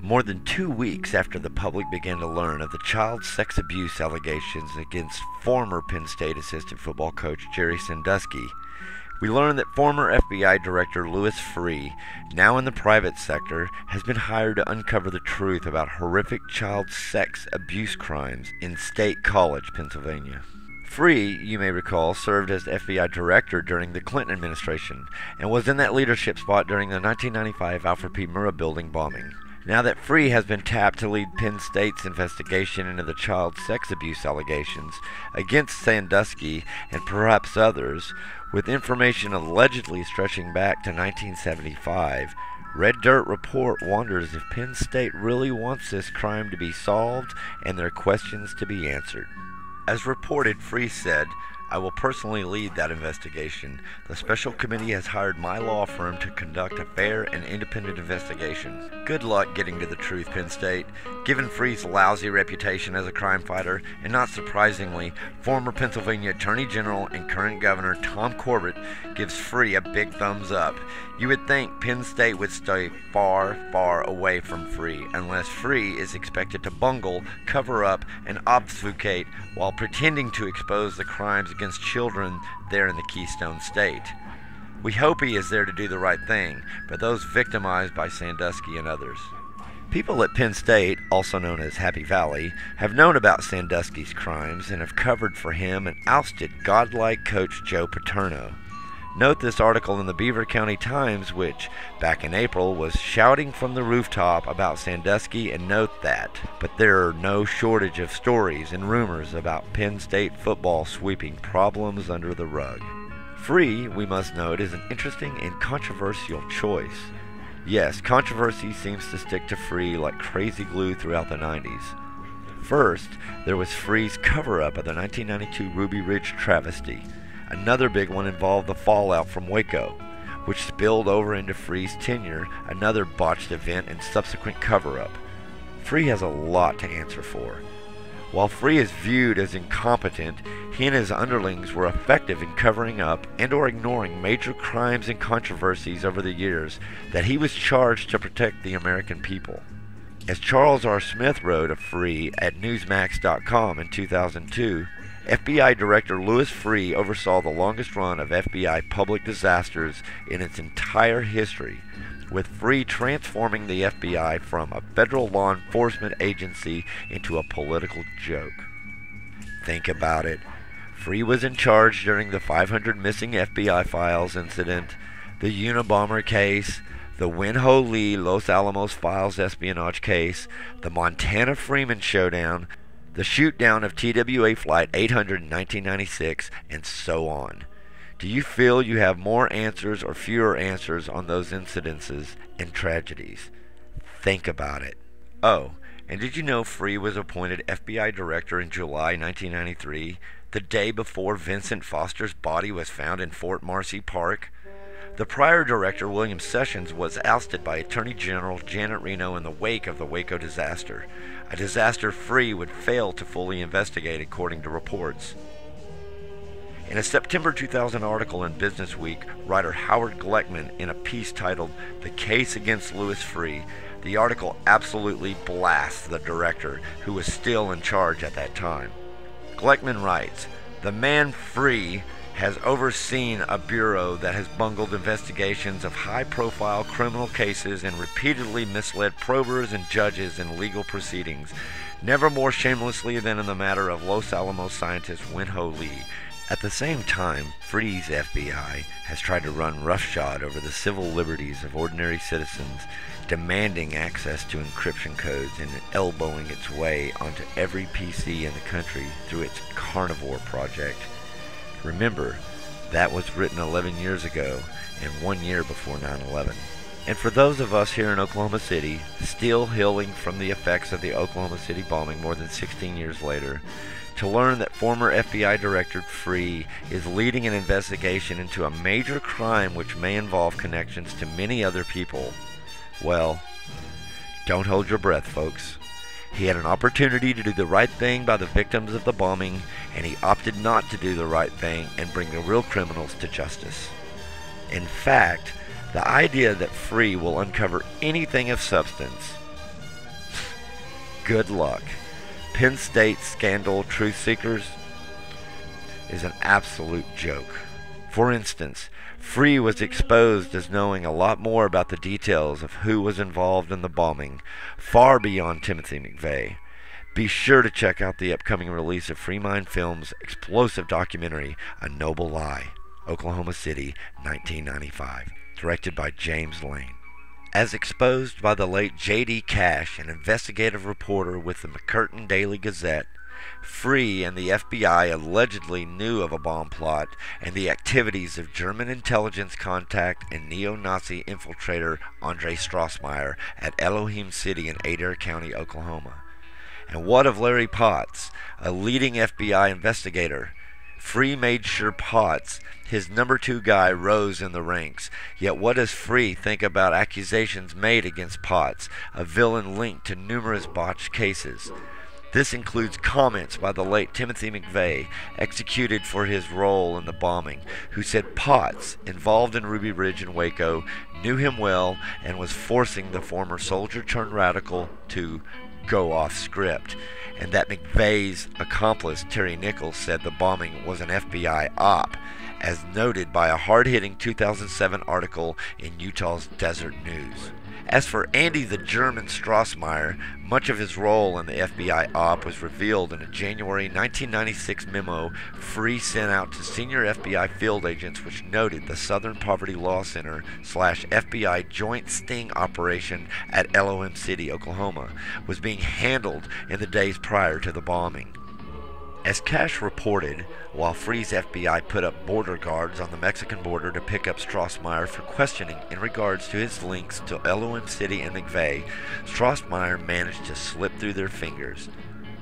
More than 2 weeks after the public began to learn of the child sex abuse allegations against former Penn State assistant football coach Jerry Sandusky, we learned that former FBI Director Louis Freeh, now in the private sector, has been hired to uncover the truth about horrific child sex abuse crimes in State College, Pennsylvania. Freeh, you may recall, served as FBI Director during the Clinton administration and was in that leadership spot during the 1995 Alfred P. Murrah building bombing. Now that Freeh has been tapped to lead Penn State's investigation into the child sex abuse allegations against Sandusky and perhaps others, with information allegedly stretching back to 1975, Red Dirt Report wonders if Penn State really wants this crime to be solved and their questions to be answered. As reported, Freeh said, "I will personally lead that investigation. The special committee has hired my law firm to conduct a fair and independent investigation." Good luck getting to the truth, Penn State. Given Freeh's lousy reputation as a crime fighter, and not surprisingly, former Pennsylvania Attorney General and current Governor Tom Corbett gives Freeh a big thumbs up. You would think Penn State would stay far, far away from Freeh, unless Freeh is expected to bungle, cover up, and obfuscate while pretending to expose the crimes against children there in the Keystone State. We hope he is there to do the right thing, but those victimized by Sandusky and others. People at Penn State, also known as Happy Valley, have known about Sandusky's crimes and have covered for him and ousted godlike coach Joe Paterno. Note this article in the Beaver County Times, which, back in April, was shouting from the rooftop about Sandusky, and note that. But there are no shortage of stories and rumors about Penn State football sweeping problems under the rug. Freeh, we must note, is an interesting and controversial choice. Yes, controversy seems to stick to Freeh like crazy glue throughout the 90s. First, there was Freeh's cover-up of the 1992 Ruby Ridge travesty. Another big one involved the fallout from Waco, which spilled over into Freeh's tenure, another botched event and subsequent cover-up. Freeh has a lot to answer for. While Freeh is viewed as incompetent, he and his underlings were effective in covering up and or ignoring major crimes and controversies over the years that he was charged to protect the American people. As Charles R. Smith wrote of Freeh at Newsmax.com in 2002, FBI Director Louis Freeh oversaw the longest run of FBI public disasters in its entire history, with Freeh transforming the FBI from a federal law enforcement agency into a political joke. Think about it. Freeh was in charge during the 500 missing FBI files incident, the Unabomber case, the Wen-Ho Lee Los Alamos Files espionage case, the Montana Freeman showdown, the shoot-down of TWA Flight 800 in 1996, and so on. Do you feel you have more answers or fewer answers on those incidences and tragedies? Think about it. Oh, and did you know Freeh was appointed FBI Director in July 1993, the day before Vincent Foster's body was found in Fort Marcy Park? The prior director, William Sessions, was ousted by Attorney General Janet Reno in the wake of the Waco disaster, a disaster Freeh would fail to fully investigate according to reports. In a September 2000 article in Business Week, writer Howard Gleckman, in a piece titled "The Case Against Louis Freeh," the article absolutely blasts the director, who was still in charge at that time. Gleckman writes, "The man Freeh has overseen a bureau that has bungled investigations of high-profile criminal cases and repeatedly misled probers and judges in legal proceedings, never more shamelessly than in the matter of Los Alamos scientist Wen-Ho Lee. At the same time, Freeh's FBI has tried to run roughshod over the civil liberties of ordinary citizens, demanding access to encryption codes and elbowing its way onto every PC in the country through its Carnivore project." Remember, that was written 11 years ago and 1 year before 9/11. And for those of us here in Oklahoma City, still healing from the effects of the Oklahoma City bombing more than 16 years later, to learn that former FBI Director Freeh is leading an investigation into a major crime which may involve connections to many other people, well, don't hold your breath, folks. He had an opportunity to do the right thing by the victims of the bombing, and he opted not to do the right thing and bring the real criminals to justice. In fact, the idea that Freeh will uncover anything of substance Good luck. Penn State scandal truth seekers is an absolute joke. For instance, Freeh was exposed as knowing a lot more about the details of who was involved in the bombing, far beyond Timothy McVeigh. Be sure to check out the upcoming release of Free Mind Films' explosive documentary, A Noble Lie, Oklahoma City, 1995, directed by James Lane. As exposed by the late J.D. Cash, an investigative reporter with the McCurtain Daily Gazette, Freeh and the FBI allegedly knew of a bomb plot and the activities of German intelligence contact and neo-Nazi infiltrator Andre Strassmeyer at Elohim City in Adair County, Oklahoma. And what of Larry Potts, a leading FBI investigator? Freeh made sure Potts, his number 2 guy, rose in the ranks. Yet what does Freeh think about accusations made against Potts, a villain linked to numerous botched cases? This includes comments by the late Timothy McVeigh, executed for his role in the bombing, who said Potts, involved in Ruby Ridge and Waco, knew him well and was forcing the former soldier-turned-radical to go off script, and that McVeigh's accomplice, Terry Nichols, said the bombing was an FBI op, as noted by a hard-hitting 2007 article in Utah's Desert News. As for Andy the German Strassmeyer, much of his role in the FBI op was revealed in a January 1996 memo Freeh sent out to senior FBI field agents, which noted the Southern Poverty Law Center / FBI joint sting operation at Elohim City, Oklahoma, was being handled in the days prior to the bombing. As Cash reported, while Freeh's FBI put up border guards on the Mexican border to pick up Strassmeyer for questioning in regards to his links to Elohim City and McVeigh, Strassmeyer managed to slip through their fingers.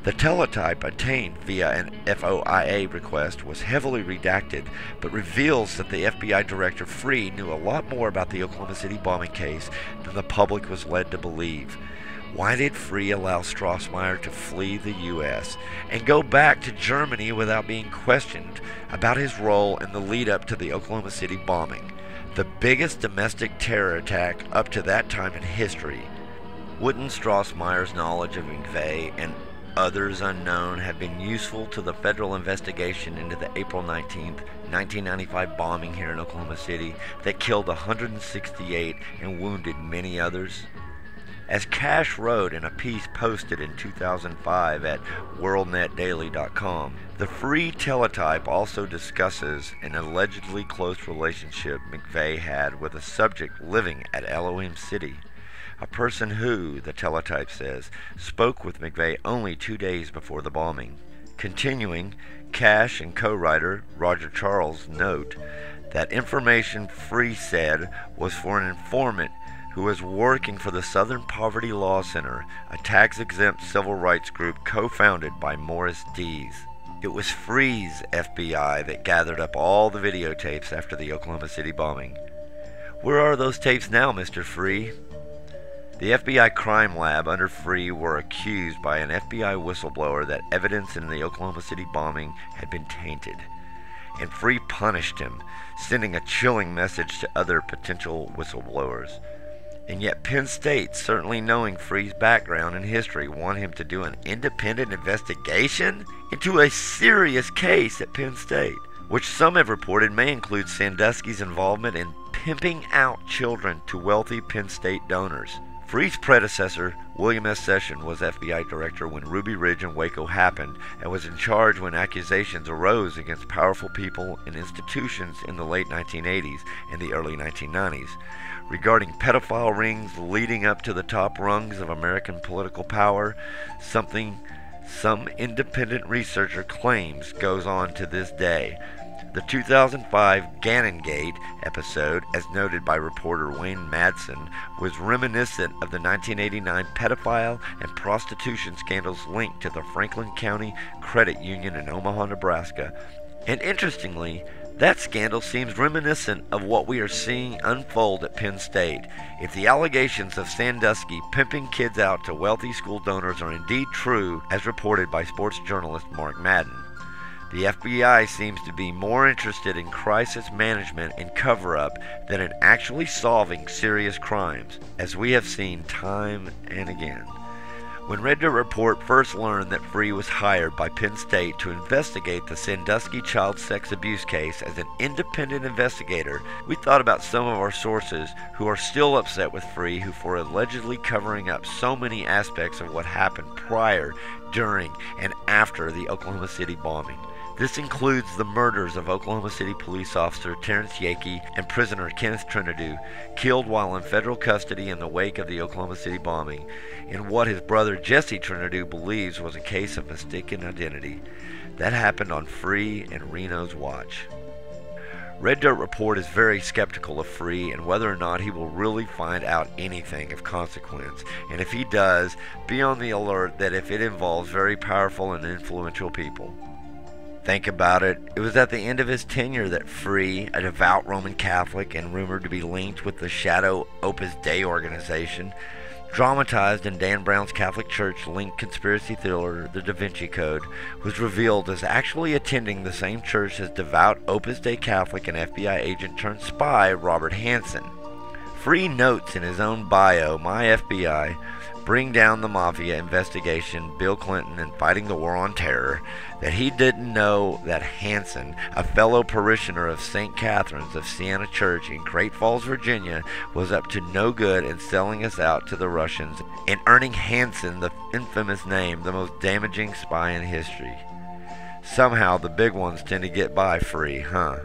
The teletype obtained via an FOIA request was heavily redacted, but reveals that the FBI director Freeh knew a lot more about the Oklahoma City bombing case than the public was led to believe. Why did Freeh allow Strassmeyer to flee the U.S. and go back to Germany without being questioned about his role in the lead-up to the Oklahoma City bombing, the biggest domestic terror attack up to that time in history? Wouldn't Strassmeyer's knowledge of McVeigh and others unknown have been useful to the federal investigation into the April 19, 1995 bombing here in Oklahoma City that killed 168 and wounded many others? As Cash wrote in a piece posted in 2005 at worldnetdaily.com, the Freeh teletype also discusses an allegedly close relationship McVeigh had with a subject living at Elohim City, a person who, the teletype says, spoke with McVeigh only 2 days before the bombing. Continuing, Cash and co-writer Roger Charles note that information Freeh said was for an informant who was working for the Southern Poverty Law Center, a tax-exempt civil rights group co-founded by Morris Dees. It was Freeh's FBI that gathered up all the videotapes after the Oklahoma City bombing. Where are those tapes now, Mr. Freeh? The FBI crime lab under Freeh were accused by an FBI whistleblower that evidence in the Oklahoma City bombing had been tainted, and Freeh punished him, sending a chilling message to other potential whistleblowers. And yet Penn State, certainly knowing Freeh's background and history, want him to do an independent investigation into a serious case at Penn State, which some have reported may include Sandusky's involvement in pimping out children to wealthy Penn State donors. Freeh's predecessor, William S. Sessions, was FBI director when Ruby Ridge and Waco happened and was in charge when accusations arose against powerful people and institutions in the late 1980s and the early 1990s regarding pedophile rings leading up to the top rungs of American political power, something some independent researcher claims goes on to this day. The 2005 Gannongate episode, as noted by reporter Wayne Madsen, was reminiscent of the 1989 pedophile and prostitution scandals linked to the Franklin County Credit Union in Omaha, Nebraska. And interestingly, that scandal seems reminiscent of what we are seeing unfold at Penn State. If the allegations of Sandusky pimping kids out to wealthy school donors are indeed true, as reported by sports journalist Mark Madden, the FBI seems to be more interested in crisis management and cover-up than in actually solving serious crimes, as we have seen time and again. When Red Dirt Report first learned that Freeh was hired by Penn State to investigate the Sandusky child sex abuse case as an independent investigator, we thought about some of our sources who are still upset with Freeh for allegedly covering up so many aspects of what happened prior, during, and after the Oklahoma City bombing. This includes the murders of Oklahoma City police officer Terrence Yakey and prisoner Kenneth Trinidad, killed while in federal custody in the wake of the Oklahoma City bombing, in what his brother Jesse Trinidad believes was a case of mistaken identity. That happened on Freeh and Reno's watch. Red Dirt Report is very skeptical of Freeh and whether or not he will really find out anything of consequence, and if he does, be on the alert that if it involves very powerful and influential people. Think about it. It was at the end of his tenure that Freeh, a devout Roman Catholic and rumored to be linked with the shadow Opus Dei organization, dramatized in Dan Brown's Catholic Church-linked conspiracy thriller The Da Vinci Code, was revealed as actually attending the same church as devout Opus Dei Catholic and FBI agent turned spy Robert Hansen. Freeh notes in his own bio, My FBI, Bring Down the Mafia Investigation, Bill Clinton, and Fighting the War on Terror, that he didn't know that Hansen, a fellow parishioner of St. Catherine's of Siena Church in Great Falls, Virginia, was up to no good in selling us out to the Russians and earning Hansen the infamous name, the most damaging spy in history. Somehow the big ones tend to get by Freeh, huh?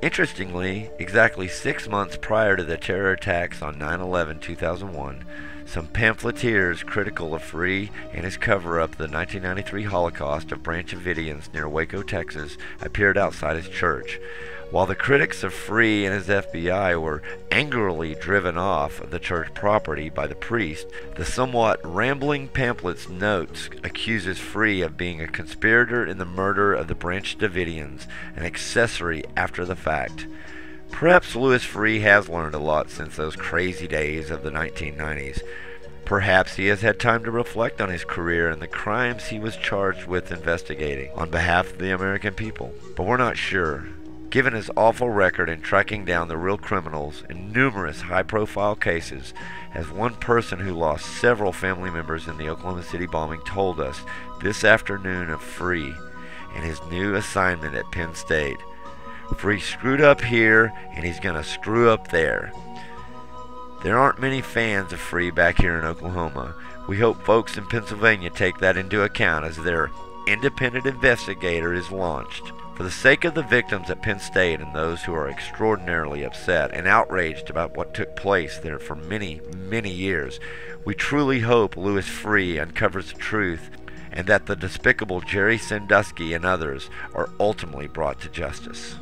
Interestingly, exactly 6 months prior to the terror attacks on 9/11/2001, some pamphleteers critical of Freeh and his cover-up of the 1993 Holocaust of Branch Davidians near Waco, Texas, appeared outside his church. While the critics of Freeh and his FBI were angrily driven off of the church property by the priest, the somewhat rambling pamphlet's notes accuses Freeh of being a conspirator in the murder of the Branch Davidians, an accessory after the fact. Perhaps Louis Freeh has learned a lot since those crazy days of the 1990s. Perhaps he has had time to reflect on his career and the crimes he was charged with investigating on behalf of the American people. But we're not sure. Given his awful record in tracking down the real criminals in numerous high-profile cases, as one person who lost several family members in the Oklahoma City bombing told us this afternoon of Freeh and his new assignment at Penn State. Freeh screwed up here, and he's going to screw up there. There aren't many fans of Freeh back here in Oklahoma. We hope folks in Pennsylvania take that into account as their independent investigator is launched. For the sake of the victims at Penn State and those who are extraordinarily upset and outraged about what took place there for many, many years, we truly hope Louis Freeh uncovers the truth and that the despicable Jerry Sandusky and others are ultimately brought to justice.